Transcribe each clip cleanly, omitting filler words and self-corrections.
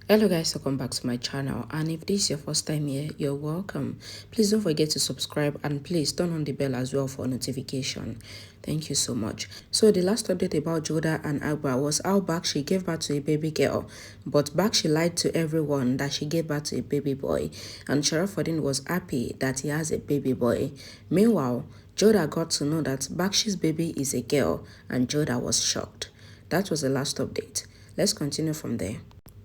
Hello guys, welcome back to my channel, and if this is your first time here, you're welcome. Please don't forget to subscribe and please turn on the bell as well for notification. Thank you so much. So the last update about JODHA and AKBAR was how Bakshi gave birth to a baby girl, but Bakshi lied to everyone that she gave birth to a baby boy, and Sharifuddin was happy that he has a baby boy. Meanwhile, JODHA got to know that Bakshi's baby is a girl, and JODHA was shocked. That was the last update. Let's continue from there.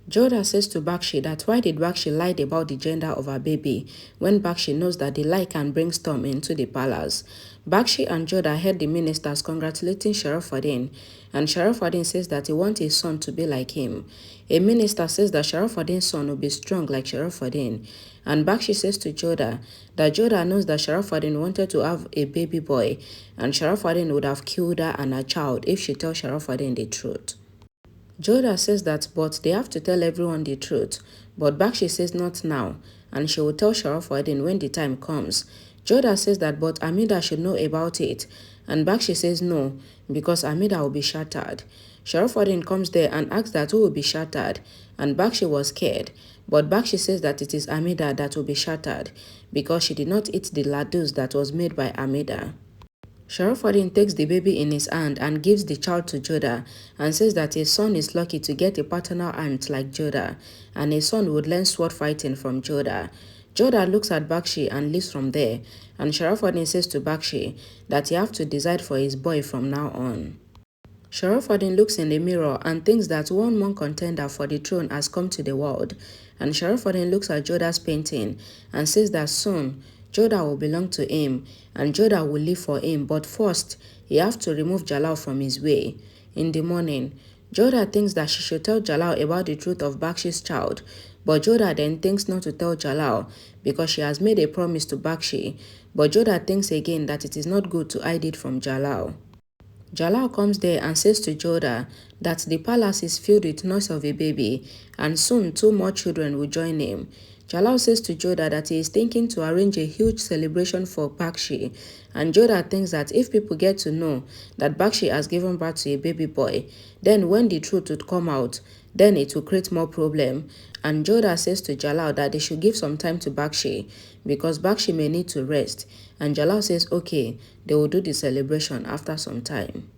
JODHA says to Bakshi that why did Bakshi lie about the gender of her baby when Bakshi knows that the lie can bring storm into the palace. Bakshi and JODHA heard the ministers congratulating Sharifuddin, and Sharifuddin says that he wants his son to be like him. A minister says that Sharifuddin's son will be strong like Sharifuddin, and Bakshi says to JODHA that JODHA knows that Sharifuddin wanted to have a baby boy, and Sharifuddin would have killed her and her child if she tells Sharifuddin the truth. JODHA says that but they have to tell everyone the truth, but Bakshi says not now, and she will tell Sharifuddin when the time comes. JODHA says that but Amida should know about it, and Bakshi says no, because Amida will be shattered. Sharifuddin comes there and asks that who will be shattered, and Bakshi was scared, but Bakshi says that it is Amida that will be shattered, because she did not eat the ladus that was made by Amida. Sharifuddin takes the baby in his hand and gives the child to JODHA and says that his son is lucky to get a paternal aunt like JODHA, and his son would learn sword fighting from JODHA. JODHA looks at Bakshi and leaves from there, and Sharifuddin says to Bakshi that he has to decide for his boy from now on. Sharifuddin looks in the mirror and thinks that one more contender for the throne has come to the world, and Sharifuddin looks at JODHA's painting and says that soon JODHA will belong to him and JODHA will live for him, but first he has to remove Jalal from his way. In the morning, JODHA thinks that she should tell Jalal about the truth of Bakshi's child, but JODHA then thinks not to tell Jalal because she has made a promise to Bakshi, but JODHA thinks again that it is not good to hide it from Jalal. Jalal comes there and says to JODHA that the palace is filled with noise of a baby and soon 2 more children will join him. Jalal says to JODHA that he is thinking to arrange a huge celebration for Bakshi, and JODHA thinks that if people get to know that Bakshi has given birth to a baby boy, then when the truth would come out, then it will create more problem. And JODHA says to Jalal that they should give some time to Bakshi because Bakshi may need to rest, and Jalal says okay, they will do the celebration after some time.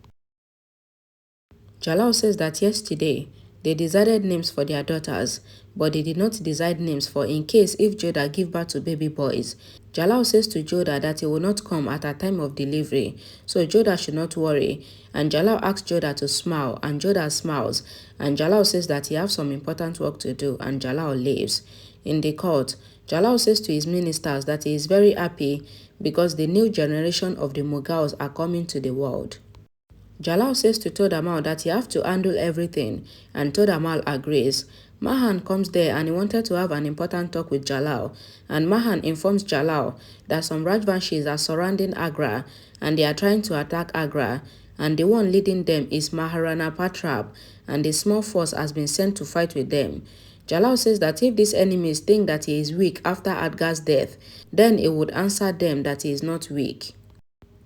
Jalal says that yesterday, they decided names for their daughters, but they did not decide names for in case if JODHA give birth to baby boys. Jalal says to JODHA that he will not come at a time of delivery, so JODHA should not worry. And Jalal asks JODHA to smile, and JODHA smiles, and Jalal says that he has some important work to do, and Jalal leaves. In the court, Jalal says to his ministers that he is very happy because the new generation of the Mughals are coming to the world. Jalal says to Todamal that he has to handle everything, and Todamal agrees. Mahan comes there and he wanted to have an important talk with Jalal, and Mahan informs Jalal that some Rajvanshis are surrounding Agra and they are trying to attack Agra, and the one leading them is Maharana Patrab, and a small force has been sent to fight with them. Jalal says that if these enemies think that he is weak after Adgar's death, then he would answer them that he is not weak.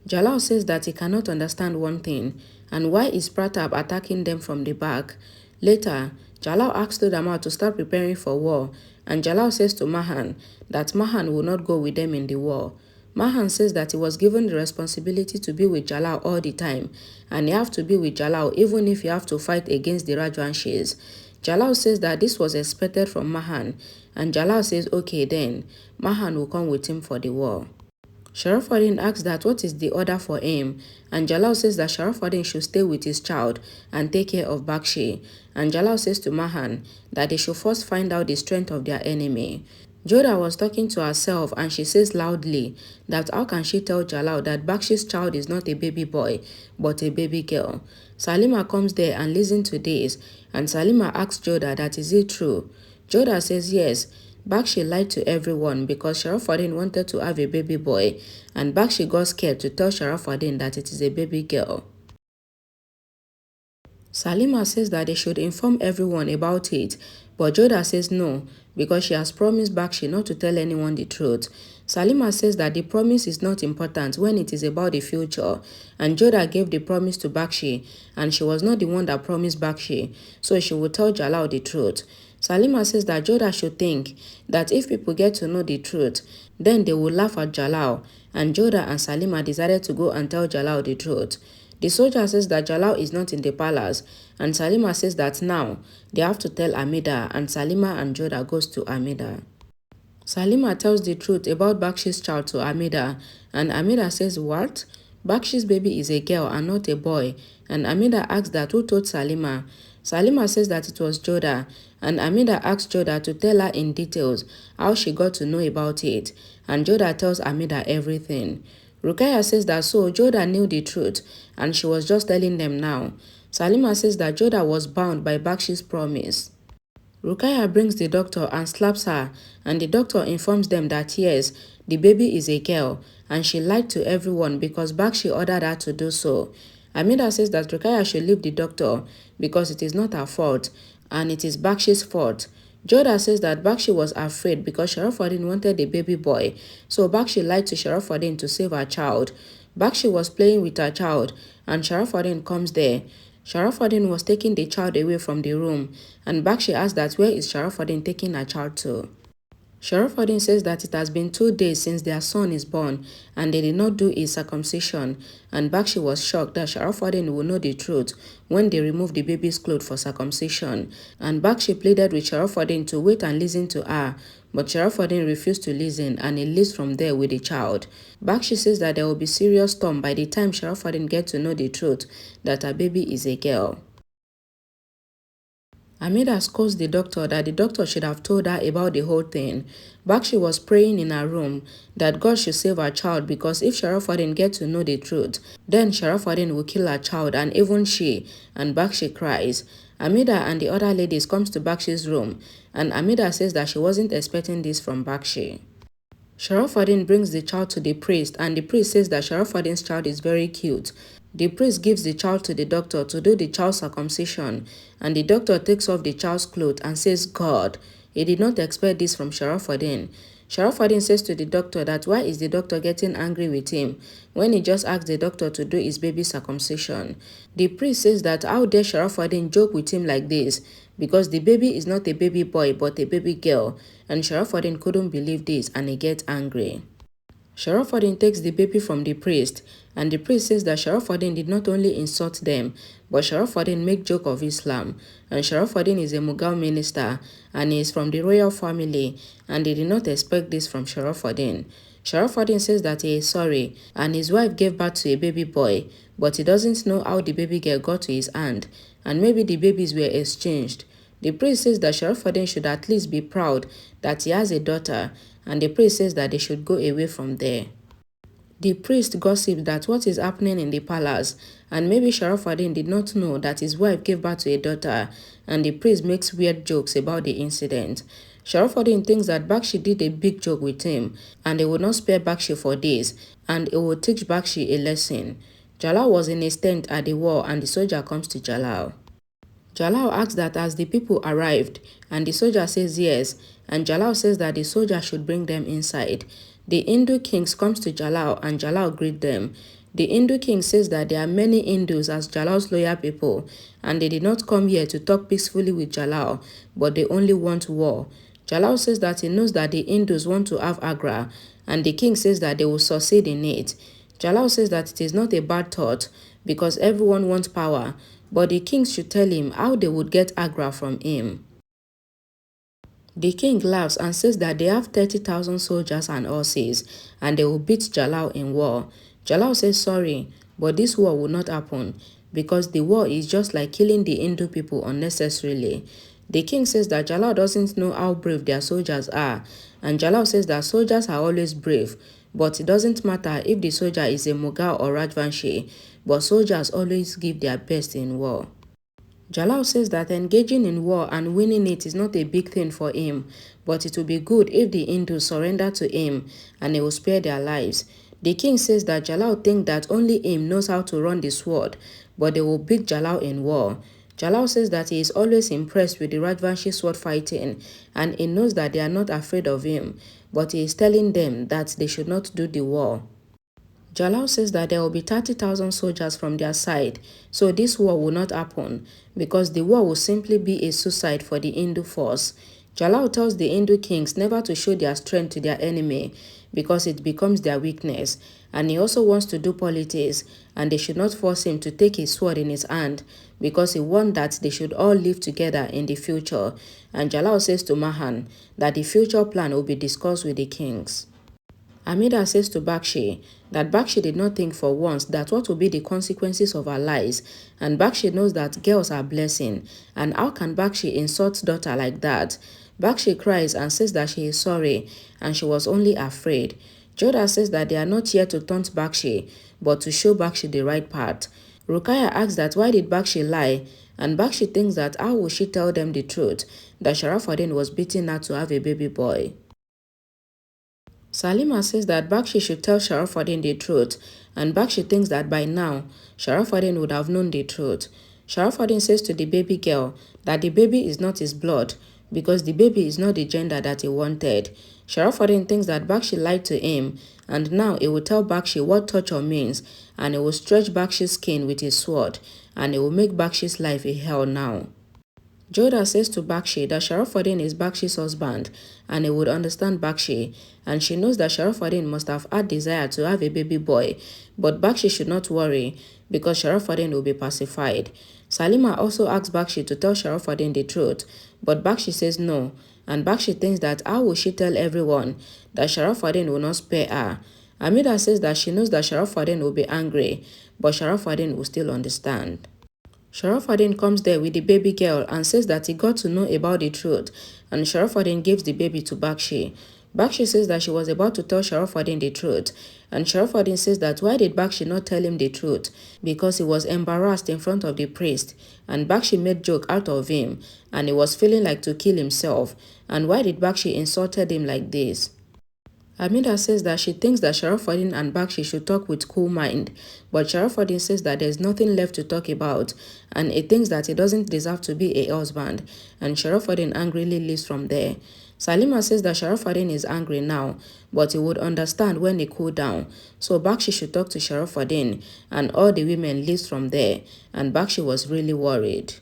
Jalal says that he cannot understand one thing, and why is Pratap attacking them from the back? Later, Jalal asks Todamal to start preparing for war, and Jalal says to Mahan that Mahan will not go with them in the war. Mahan says that he was given the responsibility to be with Jalal all the time, and he have to be with Jalal even if you have to fight against the Rajvanshis. Jalal says that this was expected from Mahan, and Jalal says okay then, Mahan will come with him for the war. Sharifuddin asks that what is the order for him, and Jalal says that Sharifuddin should stay with his child and take care of Bakshi, and Jalal says to Mahan that they should first find out the strength of their enemy. JODHA was talking to herself and she says loudly that how can she tell Jalal that Bakshi's child is not a baby boy but a baby girl. Salima comes there and listens to this, and Salima asks JODHA that is it true. JODHA says yes. Bakshi lied to everyone because Sharifuddin wanted to have a baby boy, and Bakshi got scared to tell Sharifuddin that it is a baby girl. Salima says that they should inform everyone about it, but JODHA says no, because she has promised Bakshi not to tell anyone the truth. Salima says that the promise is not important when it is about the future, and JODHA gave the promise to Bakshi, and she was not the one that promised Bakshi, so she would tell Jalal the truth. Salima says that JODHA should think that if people get to know the truth, then they will laugh at Jalal, and JODHA and Salima decided to go and tell Jalal the truth. The soldier says that Jalal is not in the palace, and Salima says that now they have to tell Amida, and Salima and JODHA goes to Amida. Salima tells the truth about Bakshi's child to Amida, and Amida says, "What? Bakshi's baby is a girl and not a boy." And Amida asks that who told Salima. Salima says that it was JODHA, and Amida asks JODHA to tell her in details how she got to know about it, and JODHA tells Amida everything. Rukaya says that so JODHA knew the truth, and she was just telling them now. Salima says that JODHA was bound by Bakshi's promise. Rukaya brings the doctor and slaps her, and the doctor informs them that yes, the baby is a girl, and she lied to everyone because Bakshi ordered her to do so. Amida says that Rukaya should leave the doctor because it is not her fault, and it is Bakshi's fault. JODHA says that Bakshi was afraid because Sharifuddin wanted a baby boy, so Bakshi lied to Sharifuddin to save her child. Bakshi was playing with her child, and Sharifuddin comes there. Sharifuddin was taking the child away from the room, and Bakshi asked that where is Sharifuddin taking her child to. Sharifuddin says that it has been 2 days since their son is born and they did not do a circumcision, and Bakshi was shocked that Sharifuddin will know the truth when they remove the baby's clothes for circumcision, and Bakshi pleaded with Sharifuddin to wait and listen to her, but Sharifuddin refused to listen and he leaves from there with the child. Bakshi says that there will be serious storm by the time Sharifuddin gets to know the truth that her baby is a girl. Amida scolds the doctor that the doctor should have told her about the whole thing. Bakshi was praying in her room that God should save her child because if Sharifuddin gets to know the truth, then Sharifuddin will kill her child and even she, and Bakshi cries. Amida and the other ladies comes to Bakshi's room, and Amida says that she wasn't expecting this from Bakshi. Sharifuddin brings the child to the priest, and the priest says that Sharifuddin's child is very cute. The priest gives the child to the doctor to do the child's circumcision, and the doctor takes off the child's clothes and says, "God." He did not expect this from Sharifuddin. Sharifuddin says to the doctor that why is the doctor getting angry with him when he just asked the doctor to do his baby circumcision. The priest says that how dare Sharifuddin joke with him like this because the baby is not a baby boy but a baby girl, and Sharifuddin couldn't believe this and he gets angry. Sharifuddin takes the baby from the priest, and the priest says that Sharifuddin did not only insult them, but Sharifuddin make joke of Islam, and Sharifuddin is a Mughal minister, and he is from the royal family, and they did not expect this from Sharifuddin. Sharifuddin says that he is sorry, and his wife gave birth to a baby boy, but he doesn't know how the baby girl got to his hand, and maybe the babies were exchanged. The priest says that Sharifuddin should at least be proud that he has a daughter, and the priest says that they should go away from there. The priest gossips that what is happening in the palace, and maybe Sharifuddin did not know that his wife gave birth to a daughter, and the priest makes weird jokes about the incident. Sharifuddin thinks that Bakshi did a big joke with him, and they would not spare Bakshi for this, and it would teach Bakshi a lesson. Jalal was in his tent at the wall, and the soldier comes to Jalal. Jalal asks that as the people arrived, and the soldier says yes, and Jalal says that the soldier should bring them inside. The Hindu kings comes to Jalal, and Jalal greet them. The Hindu king says that there are many Hindus as Jalal's loyal people, and they did not come here to talk peacefully with Jalal, but they only want war. Jalal says that he knows that the Hindus want to have Agra, and the king says that they will succeed in it. Jalal says that it is not a bad thought because everyone wants power, but the kings should tell him how they would get Agra from him. The king laughs and says that they have 30,000 soldiers and horses, and they will beat Jalal in war. Jalal says sorry, but this war will not happen because the war is just like killing the Hindu people unnecessarily. The king says that Jalal doesn't know how brave their soldiers are, and Jalal says that soldiers are always brave, but it doesn't matter if the soldier is a Mughal or Rajvanshi, but soldiers always give their best in war. Jalal says that engaging in war and winning it is not a big thing for him, but it will be good if the Hindus surrender to him and he will spare their lives. The king says that Jalal thinks that only him knows how to run the sword, but they will beat Jalal in war. Jalal says that he is always impressed with the Rajvanshi sword fighting, and he knows that they are not afraid of him, but he is telling them that they should not do the war. Jalal says that there will be 30,000 soldiers from their side, so this war will not happen because the war will simply be a suicide for the Hindu force. Jalal tells the Hindu kings never to show their strength to their enemy because it becomes their weakness, and he also wants to do politics, and they should not force him to take his sword in his hand because he wants that they should all live together in the future. And Jalal says to Mahan that the future plan will be discussed with the kings. Amida says to Bakshi that Bakshi did not think for once that what will be the consequences of her lies, and Bakshi knows that girls are blessing, and how can Bakshi insult daughter like that? Bakshi cries and says that she is sorry and she was only afraid. JODHA says that they are not here to taunt Bakshi, but to show Bakshi the right path. Rukaya asks that why did Bakshi lie, and Bakshi thinks that how will she tell them the truth, that Sharifuddin was beating her to have a baby boy. Salima says that Bakshi should tell Sharifuddin the truth, and Bakshi thinks that by now, Sharifuddin would have known the truth. Sharifuddin says to the baby girl that the baby is not his blood because the baby is not the gender that he wanted. Sharifuddin thinks that Bakshi lied to him, and now he will tell Bakshi what torture means, and he will stretch Bakshi's skin with his sword, and he will make Bakshi's life a hell now. JODHA says to Bakshi that Sharifuddin is Bakshi's husband and he would understand Bakshi, and she knows that Sharifuddin must have had desire to have a baby boy, but Bakshi should not worry because Sharifuddin will be pacified. Salima also asks Bakshi to tell Sharifuddin the truth, but Bakshi says no, and Bakshi thinks that how will she tell everyone that Sharifuddin will not spare her. Amida says that she knows that Sharifuddin will be angry, but Sharifuddin will still understand. Sharifuddin comes there with the baby girl and says that he got to know about the truth, and Sharifuddin gives the baby to Bakshi. Bakshi says that she was about to tell Sharifuddin the truth, and Sharifuddin says that why did Bakshi not tell him the truth? Because he was embarrassed in front of the priest, and Bakshi made joke out of him, and he was feeling like to kill himself, and why did Bakshi insulted him like this? Amida says that she thinks that Sharifuddin and Bakshi should talk with cool mind, but Sharifuddin says that there's nothing left to talk about, and he thinks that he doesn't deserve to be a husband, and Sharifuddin angrily leaves from there. Salima says that Sharifuddin is angry now, but he would understand when he cool down, so Bakshi should talk to Sharifuddin, and all the women leaves from there, and Bakshi was really worried.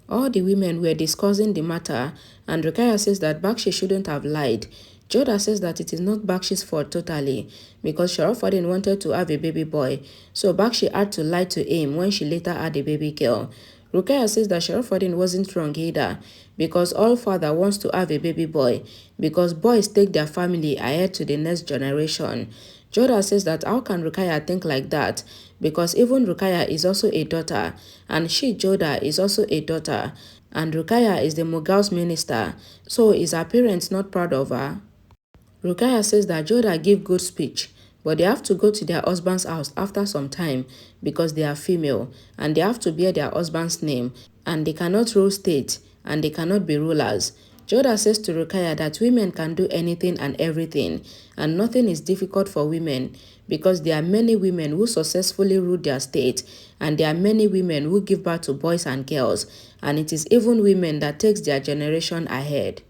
All the women were discussing the matter, and Rukaya says that Bakshi shouldn't have lied. JODHA says that it is not Bakshi's fault totally, because Sharifuddin wanted to have a baby boy, so Bakshi had to lie to him when she later had a baby girl. Rukaya says that Sharifuddin wasn't wrong either, because all father wants to have a baby boy, because boys take their family ahead to the next generation. JODHA says that how can Rukaya think like that, because even Rukaya is also a daughter, and she, JODHA, is also a daughter, and Rukaya is the Mughals minister, so is her parents not proud of her? Rukaya says that JODHA give good speech, but they have to go to their husband's house after some time because they are female, and they have to bear their husband's name, and they cannot rule state, and they cannot be rulers. JODHA says to Rukaya that women can do anything and everything, and nothing is difficult for women, because there are many women who successfully rule their state, and there are many women who give birth to boys and girls, and it is even women that takes their generation ahead.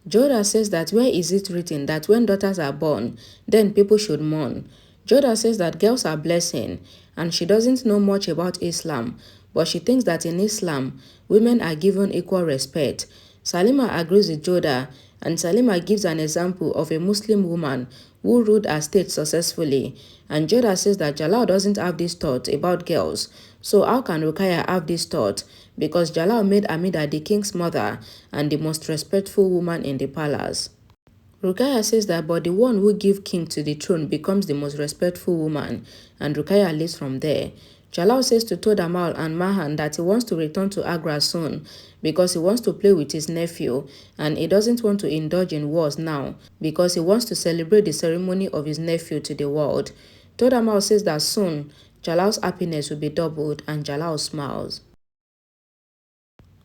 JODHA says that where is it written that when daughters are born, then people should mourn? JODHA says that girls are blessing, and she doesn't know much about Islam, but she thinks that in Islam, women are given equal respect. Salima agrees with JODHA, and Salima gives an example of a Muslim woman who ruled her state successfully, and JODHA says that Jalal doesn't have this thought about girls, so how can Rukaya have this thought? Because Jalal made Amida the king's mother and the most respectful woman in the palace. Rukaya says that but the one who gives king to the throne becomes the most respectful woman, and Rukaya leaves from there. Jalal says to Todamal and Mahan that he wants to return to Agra soon because he wants to play with his nephew, and he doesn't want to indulge in wars now because he wants to celebrate the ceremony of his nephew to the world. Todamal says that soon Jalal's happiness will be doubled, and Jalal smiles.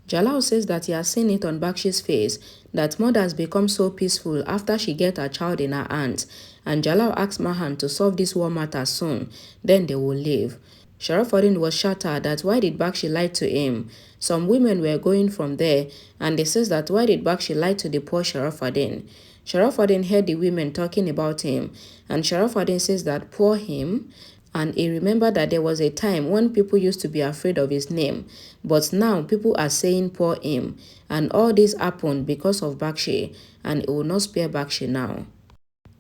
Jalal says that he has seen it on Bakshi's face that mothers become so peaceful after she gets her child in her hands, and Jalal asks Mahan to solve this war matter soon, then they will leave. Sharifuddin was shattered that why did Bakshi lie to him. Some women were going from there, and they says that why did Bakshi lie to the poor Sharifuddin. Sharifuddin heard the women talking about him, and Sharifuddin says that poor him, and he remembered that there was a time when people used to be afraid of his name, but now people are saying poor him, and all this happened because of Bakshi, and he will not spare Bakshi now.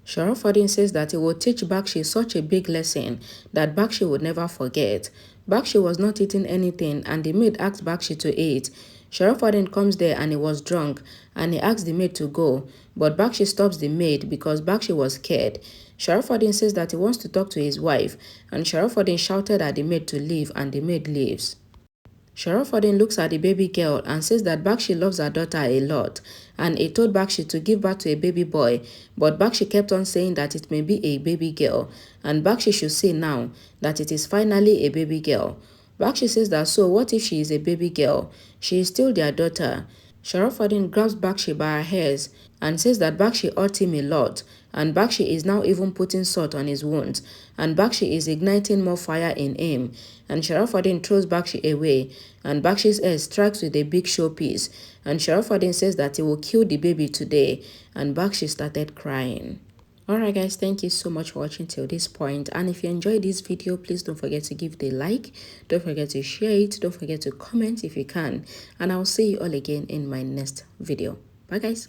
Sharifuddin says that he will teach Bakshi such a big lesson that Bakshi would never forget. Bakshi was not eating anything, and the maid asked Bakshi to eat. Sharifuddin comes there and he was drunk, and he asked the maid to go, but Bakshi stops the maid because Bakshi was scared. Sharifuddin says that he wants to talk to his wife, and Sharifuddin shouted at the maid to leave, and the maid leaves. Sharifuddin looks at the baby girl and says that Bakshi loves her daughter a lot, and he told Bakshi to give birth to a baby boy, but Bakshi kept on saying that it may be a baby girl, and Bakshi should say now that it is finally a baby girl. Bakshi says that so what if she is a baby girl? She is still their daughter. Sharifuddin grabs Bakshi by her hairs and says that Bakshi hurt him a lot, and Bakshi is now even putting salt on his wounds, and Bakshi is igniting more fire in him, and Sharifuddin throws Bakshi away, and Bakshi's head strikes with a big showpiece, and Sharifuddin says that he will kill the baby today, and Bakshi started crying. Alright guys, thank you so much for watching till this point, and if you enjoyed this video, please don't forget to give it a like, don't forget to share it, don't forget to comment if you can, and I'll see you all again in my next video. Bye guys.